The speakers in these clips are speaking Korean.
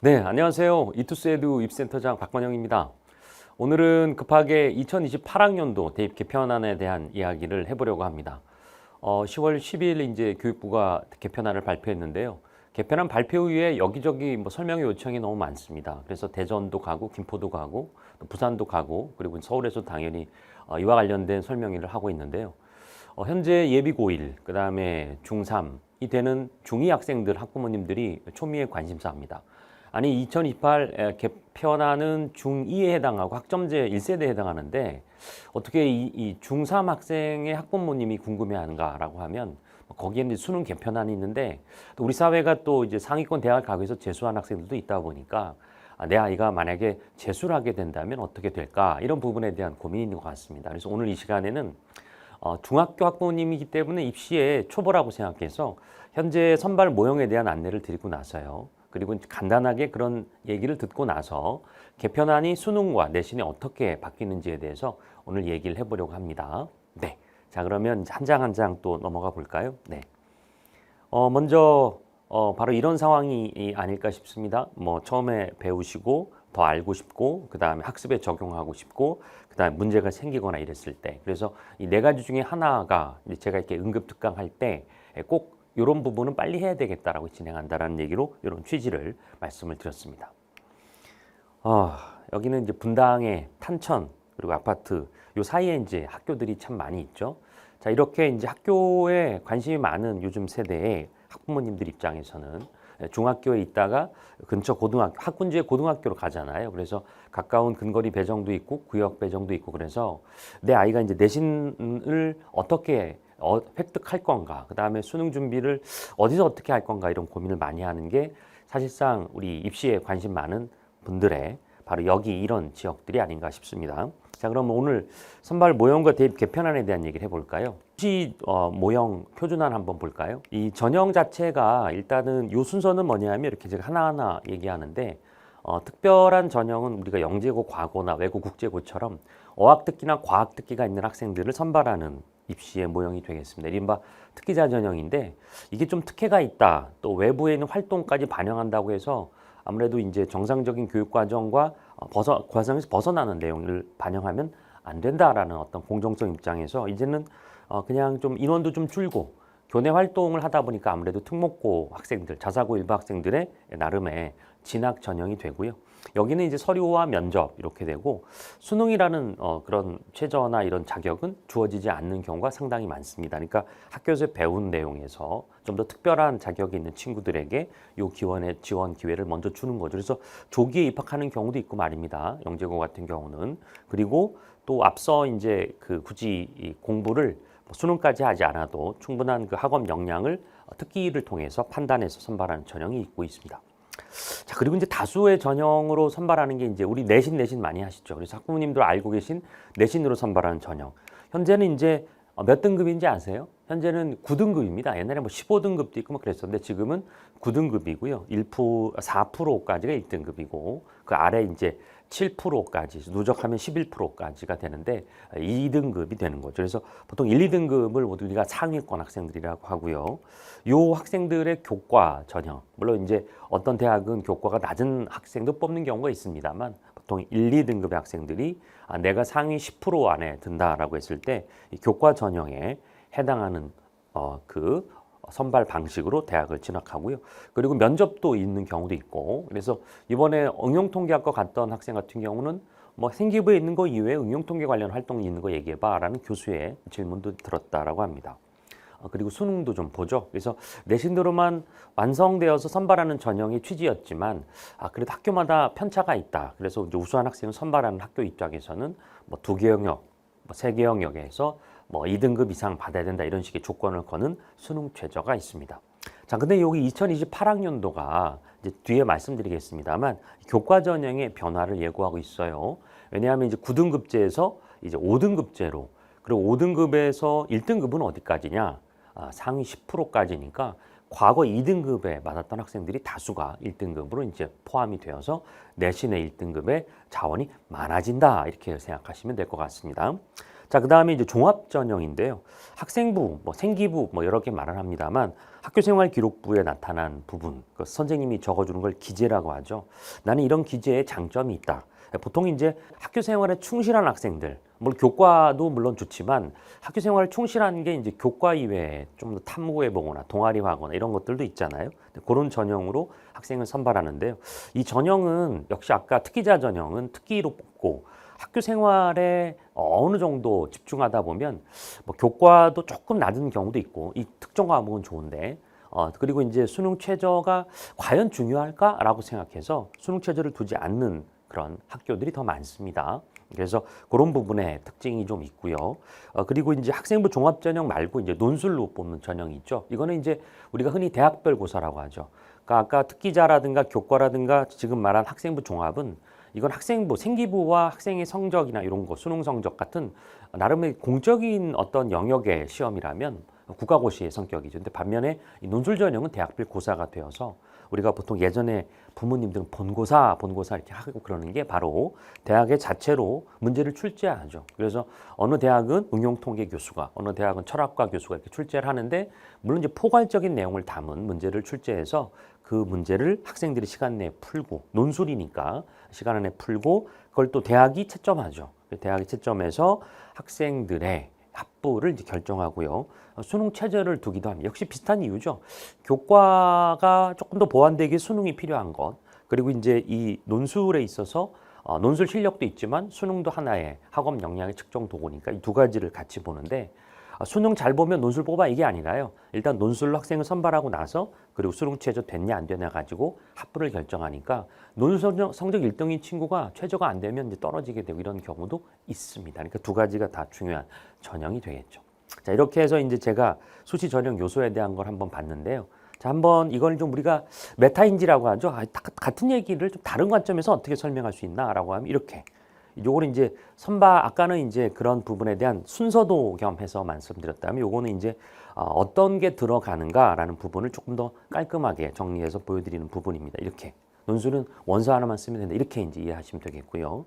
네, 안녕하세요. 이투스에듀 입센터장 박건영입니다. 오늘은 급하게 2028학년도 대입 개편안에 대한 이야기를 해보려고 합니다. 10월 10일 이제 교육부가 개편안을 발표했는데요. 개편안 발표 후에 여기저기 설명 요청이 너무 많습니다. 그래서 대전도 가고, 김포도 가고, 또 부산도 가고, 그리고 서울에서 당연히 이와 관련된 설명회를 하고 있는데요. 현재 예비 고1, 그 다음에 중3이 되는 중2 학생들, 학부모님들이 초미의 관심사입니다. 아니 2028 개편안은 중2에 해당하고 학점제 1세대에 해당하는데 어떻게 이 중3 학생의 학부모님이 궁금해하는가라고 하면 거기에 이제 수능 개편안이 있는데 또 우리 사회가 또 이제 상위권 대학을 가고 해서 재수한 학생들도 있다 보니까 내 아이가 만약에 재수를 하게 된다면 어떻게 될까 이런 부분에 대한 고민이 있는 것 같습니다. 그래서 오늘 이 시간에는 중학교 학부모님이기 때문에 입시에 초보라고 생각해서 현재 선발 모형에 대한 안내를 드리고 나서요. 그리고 간단하게 그런 얘기를 듣고 나서 개편안이 수능과 내신에 어떻게 바뀌는지에 대해서 오늘 얘기를 해보려고 합니다. 네. 자, 그러면 한 장 한 장 또 넘어가 볼까요? 네. 먼저 바로 이런 상황이 아닐까 싶습니다. 처음에 배우시고 더 알고 싶고 그 다음에 학습에 적용하고 싶고 그 다음에 문제가 생기거나 이랬을 때 그래서 이 네 가지 중에 하나가 제가 이렇게 응급특강 할 때 꼭 이런 부분은 빨리 해야 되겠다라고 진행한다라는 얘기로 이런 취지를 말씀을 드렸습니다. 여기는 이제 분당의 탄천 그리고 아파트 요 사이에 이제 학교들이 참 많이 있죠. 자, 이렇게 이제 학교에 관심이 많은 요즘 세대의 학부모님들 입장에서는 중학교에 있다가 근처 고등학교, 학군지의 고등학교로 가잖아요. 그래서 가까운 근거리 배정도 있고 구역 배정도 있고 그래서 내 아이가 이제 내신을 어떻게 획득할 건가, 그 다음에 수능 준비를 어디서 어떻게 할 건가 이런 고민을 많이 하는 게 사실상 우리 입시에 관심 많은 분들의 바로 여기 이런 지역들이 아닌가 싶습니다. 자, 그럼 오늘 선발 모형과 대입 개편안에 대한 얘기를 해볼까요? 입시 모형 표준안 한번 볼까요? 이 전형 자체가 일단은 요 순서는 뭐냐면 이렇게 제가 하나하나 얘기하는데 특별한 전형은 우리가 영재고, 과고나 외고, 국제고처럼 어학특기나 과학특기가 있는 학생들을 선발하는 입시의 모형이 되겠습니다. 이른바 특기자 전형인데 이게 좀 특혜가 있다. 또 외부에 있는 활동까지 반영한다고 해서 아무래도 이제 정상적인 교육 과정과 과정에서 벗어나는 내용을 반영하면 안 된다라는 어떤 공정성 입장에서 이제는 그냥 좀 인원도 좀 줄고 교내 활동을 하다 보니까 아무래도 특목고 학생들, 자사고 일부 학생들의 나름의 진학 전형이 되고요. 여기는 이제 서류와 면접 이렇게 되고 수능이라는 그런 최저나 이런 자격은 주어지지 않는 경우가 상당히 많습니다. 그러니까 학교에서 배운 내용에서 좀 더 특별한 자격이 있는 친구들에게 이 지원 기회를 먼저 주는 거죠. 그래서 조기에 입학하는 경우도 있고 말입니다. 영재고 같은 경우는. 그리고 또 앞서 이제 굳이 이 공부를 수능까지 하지 않아도 충분한 그 학업 역량을 특기를 통해서 판단해서 선발하는 전형이 있고 있습니다. 자, 그리고 이제 다수의 전형으로 선발하는 게 이제 우리 내신 많이 하시죠. 그래서 학부모님들 알고 계신 내신으로 선발하는 전형. 현재는 이제 몇 등급인지 아세요? 현재는 9등급입니다. 옛날에 15등급도 있고 그랬었는데 지금은 9등급이고요. 4%까지가 1등급이고 그 아래 이제 7%까지 누적하면 11%까지가 되는데 2등급이 되는 거죠. 그래서 보통 1, 2등급을 우리가 상위권 학생들이라고 하고요. 요 학생들의 교과 전형, 물론 이제 어떤 대학은 교과가 낮은 학생도 뽑는 경우가 있습니다만 보통 1, 2등급의 학생들이 내가 상위 10% 안에 든다라고 했을 때 이 교과 전형에 해당하는 그 선발 방식으로 대학을 진학하고요. 그리고 면접도 있는 경우도 있고 그래서 이번에 응용통계학과 갔던 학생 같은 경우는 생기부에 있는 거 이외에 응용통계 관련 활동이 있는 거 얘기해봐 라는 교수의 질문도 들었다라고 합니다. 그리고 수능도 좀 보죠. 그래서 내신으로만 완성되어서 선발하는 전형의 취지였지만 그래도 학교마다 편차가 있다. 그래서 이제 우수한 학생을 선발하는 학교 입장에서는 2개 영역, 3개 영역에서 2등급 이상 받아야 된다 이런 식의 조건을 거는 수능 최저가 있습니다. 자, 근데 여기 2028학년도가 이제 뒤에 말씀드리겠습니다만 교과 전형의 변화를 예고하고 있어요. 왜냐하면 이제 9등급제에서 이제 5등급제로 그리고 5등급에서 1등급은 어디까지냐? 상위 10%까지니까 과거 2등급에 맞았던 학생들이 다수가 1등급으로 이제 포함이 되어서 내신의 1등급의 자원이 많아진다 이렇게 생각하시면 될 것 같습니다. 자, 그 다음에 이제 종합 전형인데요. 학생부, 생기부 여러 개 말을 합니다만 학교생활 기록부에 나타난 부분, 그 선생님이 적어주는 걸 기재라고 하죠. 나는 이런 기재에 장점이 있다. 보통 이제 학교생활에 충실한 학생들, 뭐 교과도 물론 좋지만 학교생활에 충실한 게 이제 교과 이외에 좀 더 탐구해보거나 동아리하거나 이런 것들도 있잖아요. 그런 전형으로 학생을 선발하는데요. 이 전형은 역시 아까 특기자 전형은 특기로 뽑고 학교 생활에 어느 정도 집중하다 보면 뭐 교과도 조금 낮은 경우도 있고 이 특정 과목은 좋은데 그리고 이제 수능 최저가 과연 중요할까라고 생각해서 수능 최저를 두지 않는 그런 학교들이 더 많습니다. 그래서 그런 부분에 특징이 좀 있고요. 그리고 이제 학생부 종합 전형 말고 이제 논술로 뽑는 전형이 있죠. 이거는 이제 우리가 흔히 대학별 고사라고 하죠. 그러니까 아까 특기자라든가 교과라든가 지금 말한 학생부 종합은 이건 학생부, 생기부와 학생의 성적이나 이런 거, 수능 성적 같은 나름의 공적인 어떤 영역의 시험이라면 국가고시의 성격이죠. 근데 반면에 이 논술 전형은 대학별 고사가 되어서 우리가 보통 예전에 부모님들은 본고사 이렇게 하고 그러는 게 바로 대학의 자체로 문제를 출제하죠. 그래서 어느 대학은 응용통계 교수가, 어느 대학은 철학과 교수가 이렇게 출제를 하는데 물론 이제 포괄적인 내용을 담은 문제를 출제해서 그 문제를 학생들이 시간 내에 풀고 논술이니까 시간 안에 풀고 그걸 또 대학이 채점하죠. 대학이 채점해서 학생들의 합부를 이제 결정하고요. 수능 최저를 두기도 합니다. 역시 비슷한 이유죠. 교과가 조금 더 보완되기 수능이 필요한 것. 그리고 이제 이 논술에 있어서 논술 실력도 있지만 수능도 하나의 학업 역량의 측정 도구니까 이 두 가지를 같이 보는데 수능 잘 보면 논술 뽑아 이게 아니라요. 일단 논술로 학생을 선발하고 나서 그리고 수능 최저 됐냐 안 되냐 가지고 합부를 결정하니까 논술 성적 1등인 친구가 최저가 안 되면 이제 떨어지게 되고 이런 경우도 있습니다. 그러니까 두 가지가 다 중요한 전형이 되겠죠. 자, 이렇게 해서 이제 제가 수시 전형 요소에 대한 걸 한번 봤는데요. 자, 한번 이걸 좀 우리가 메타인지라고 하죠. 같은 얘기를 좀 다른 관점에서 어떻게 설명할 수 있나라고 하면 이렇게. 요거는 이제 아까는 이제 그런 부분에 대한 순서도 겸해서 말씀드렸다면 요거는 이제 어떤 게 들어가는가라는 부분을 조금 더 깔끔하게 정리해서 보여드리는 부분입니다. 이렇게. 논술은 원서 하나만 쓰면 된다. 이렇게 이제 이해하시면 되겠고요.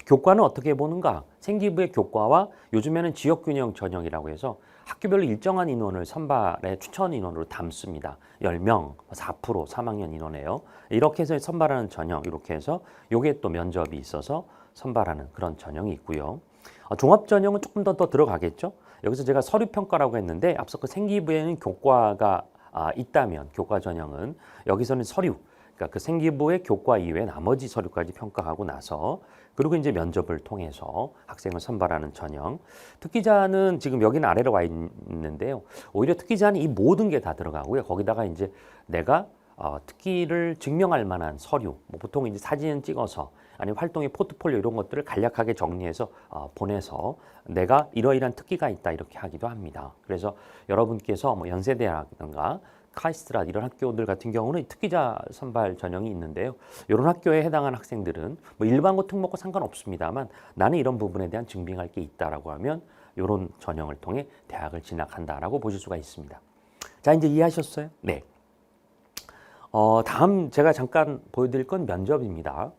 교과는 어떻게 보는가? 생기부의 교과와 요즘에는 지역균형 전형이라고 해서 학교별로 일정한 인원을 선발의 추천 인원으로 담습니다. 10명, 4%, 3학년 인원이에요. 이렇게 해서 선발하는 전형, 이렇게 해서 요게 또 면접이 있어서 선발하는 그런 전형이 있고요. 종합 전형은 조금 더 들어가겠죠. 여기서 제가 서류 평가라고 했는데 앞서 그 생기부에는 교과가 있다면 교과 전형은 여기서는 서류, 그러니까 그 생기부의 교과 이외에 나머지 서류까지 평가하고 나서 그리고 이제 면접을 통해서 학생을 선발하는 전형. 특기자는 지금 여기는 아래로 와 있는데요. 오히려 특기자는 이 모든 게 다 들어가고요. 거기다가 이제 내가 특기를 증명할 만한 서류, 뭐 보통 이제 사진 찍어서 아니면 활동의 포트폴리오 이런 것들을 간략하게 정리해서 보내서 내가 이러이러한 특기가 있다 이렇게 하기도 합니다. 그래서 여러분께서 뭐 연세대라든가 카이스트라 이런 학교들 같은 경우는 특기자 선발 전형이 있는데요. 이런 학교에 해당하는 학생들은 뭐 일반고 특목고 상관없습니다만 나는 이런 부분에 대한 증빙할 게 있다라고 하면 이런 전형을 통해 대학을 진학한다라고 보실 수가 있습니다. 자, 이제 이해하셨어요? 네. 다음 제가 잠깐 보여드릴 건 면접입니다.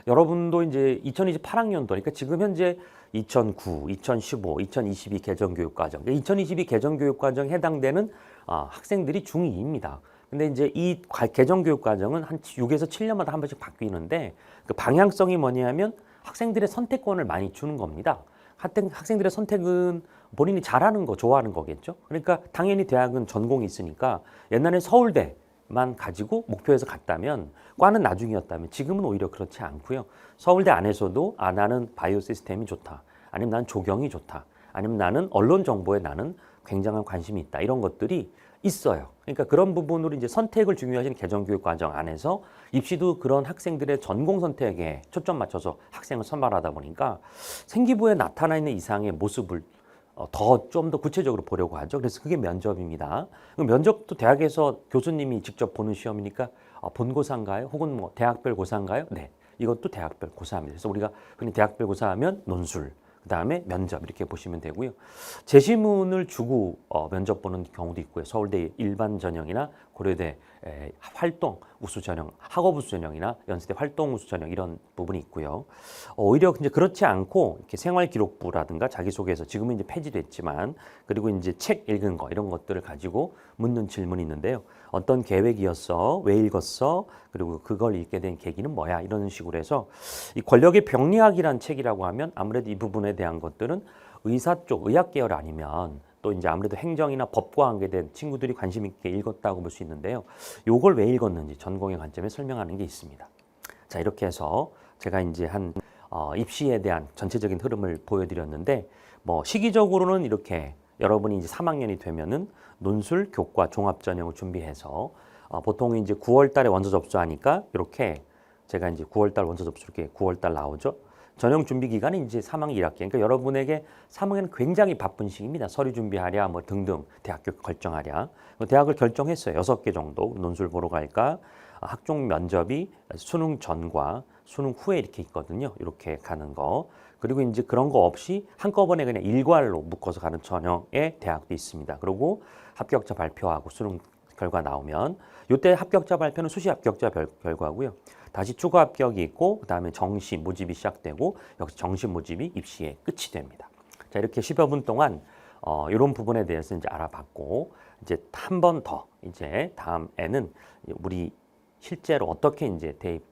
여러분도 이제 2028학년도, 그러니까 지금 현재 2009, 2015, 2022 개정교육과정, 2022 개정교육과정에 해당되는 학생들이 중2입니다. 근데 이제 이 개정교육과정은 한 6에서 7년마다 한 번씩 바뀌는데 그 방향성이 뭐냐면 학생들의 선택권을 많이 주는 겁니다. 학생들의 선택은 본인이 잘하는 거, 좋아하는 거겠죠. 그러니까 당연히 대학은 전공이 있으니까 옛날에 서울대만 가지고 목표해서 갔다면 과는 나중이었다면 지금은 오히려 그렇지 않고요. 서울대 안에서도 나는 바이오 시스템이 좋다. 아니면 나는 조경이 좋다. 아니면 나는 언론 정보에 나는 굉장한 관심이 있다. 이런 것들이 있어요. 그러니까 그런 부분으로 이제 선택을 중요하시는 개정교육 과정 안에서 입시도 그런 학생들의 전공 선택에 초점 맞춰서 학생을 선발하다 보니까 생기부에 나타나 있는 이상의 모습을 좀 더 구체적으로 보려고 하죠. 그래서 그게 면접입니다. 면접도 대학에서 교수님이 직접 보는 시험이니까 본고사인가요? 혹은 뭐 대학별 고사인가요? 네, 이것도 대학별 고사입니다. 그래서 우리가 흔히 대학별 고사하면 논술, 그 다음에 면접 이렇게 보시면 되고요. 제시문을 주고 면접 보는 경우도 있고요. 서울대 일반 전형이나 고려대 활동 우수 전형, 학업 우수 전형이나 연세대 활동 우수 전형 이런 부분이 있고요. 오히려 이제 그렇지 않고 이렇게 생활기록부라든가 자기소개서 지금은 이제 폐지됐지만 그리고 이제 책 읽은 거 이런 것들을 가지고 묻는 질문이 있는데요. 어떤 계획이었어? 왜 읽었어? 그리고 그걸 읽게 된 계기는 뭐야? 이런 식으로 해서 이 권력의 병리학이란 책이라고 하면 아무래도 이 부분에 대한 것들은 의사 쪽, 의학 계열 아니면 또 이제 아무래도 행정이나 법과 관계된 친구들이 관심 있게 읽었다고 볼 수 있는데요. 요걸 왜 읽었는지 전공의 관점에 설명하는 게 있습니다. 자, 이렇게 해서 제가 이제 입시에 대한 전체적인 흐름을 보여드렸는데 뭐 시기적으로는 이렇게 여러분이 이제 3학년이 되면은 논술, 교과, 종합 전형을 준비해서 보통 이제 9월 달에 원서 접수하니까 이렇게 제가 이제 9월 달 원서 접수 이렇게 9월 달 나오죠. 전형 준비 기간이 이제 3학년 1학기. 그러니까 여러분에게 3학년은 굉장히 바쁜 시기입니다. 서류 준비하랴 뭐 등등 대학교 결정하랴. 대학을 결정했어요. 6개 정도 논술 보러 갈까? 학종 면접이 수능 전과 수능 후에 이렇게 있거든요. 이렇게 가는 거. 그리고 이제 그런 거 없이 한꺼번에 그냥 일괄로 묶어서 가는 전형의 대학도 있습니다. 그리고 합격자 발표하고 수능 결과 나오면 이때 합격자 발표는 수시 합격자 결과고요. 다시 추가 합격이 있고 그다음에 정시 모집이 시작되고 여기서 정시 모집이 입시의 끝이 됩니다. 자, 이렇게 10여 분 동안 이런 부분에 대해서 이제 알아봤고 이제 한 번 더 이제 다음에는 우리 실제로 어떻게 이제 대입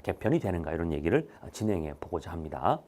개편이 되는가 이런 얘기를 진행해 보고자 합니다.